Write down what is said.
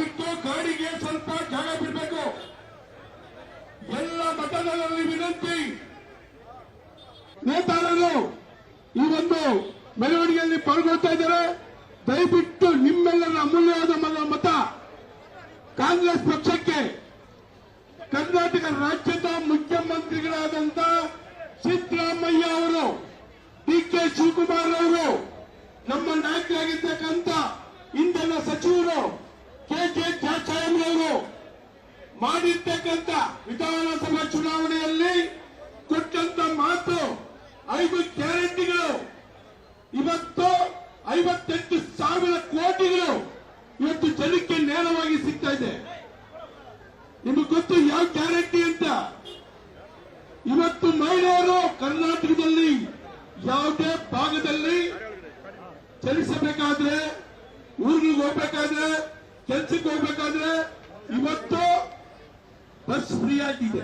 ದಯವಿಟ್ಟು ಗಾಡಿಗೆ ಸ್ವಲ್ಪ ಜಾಗ ಬಿಡಬೇಕು. ಎಲ್ಲ ಮತದಾರರಲ್ಲಿ ವಿನಂತಿ, ನೇತಾರರು ಈ ಒಂದು ಮೆರವಣಿಗೆಯಲ್ಲಿ ಪಾಲ್ಗೊಳ್ತಾ ಇದ್ದಾರೆ. ದಯವಿಟ್ಟು ನಿಮ್ಮೆಲ್ಲರ ಅಮೂಲ್ಯವಾದ ಮತ ಕಾಂಗ್ರೆಸ್ ಪಕ್ಷಕ್ಕೆ. ಕರ್ನಾಟಕ ರಾಜ್ಯದ ಮುಖ್ಯಮಂತ್ರಿಗಳಾದಂತ ಸಿದ್ದರಾಮಯ್ಯ ಅವರು, ಡಿ.ಕೆ. ಶಿವಕುಮಾರ್ ಅವರು, ನಮ್ಮ ನಾಯಕರಾಗಿರ್ತಕ್ಕಂಥ ಇಂಧನ ಸಚಿವರು ಕೆ.ಜೆ. ಜಾರ್ಜ್ ಮಾಡಿರ್ತಕ್ಕಂಥ ವಿಧಾನಸಭಾ ಚುನಾವಣೆಯಲ್ಲಿ ಕೊಟ್ಟಂತ ಮಾತು 5 ಗ್ಯಾರಂಟಿಗಳು ಇವತ್ತು 58,000 ಕೋಟಿಗಳು ಇವತ್ತು ಜನಕ್ಕೆ ನೇರವಾಗಿ ಸಿಗ್ತಾ ಇದೆ. ನಿಮಗೆ ಗೊತ್ತು ಯಾವ ಗ್ಯಾರಂಟಿ ಅಂತ? ಇವತ್ತು ಮಹಿಳೆಯರು ಕರ್ನಾಟಕದಲ್ಲಿ ಯಾವುದೇ ಭಾಗದಲ್ಲಿ ಚಲಿಸಬೇಕಾದ್ರೆ, ಊರಿಗೆ ಹೋಗ್ಬೇಕಾದ್ರೆ, ಕೆಲಸಕ್ಕೆ ಹೋಗ್ಬೇಕಾದ್ರೆ ಇವತ್ತು ಬಸ್ ಫ್ರೀ ಆಗಿದೆ.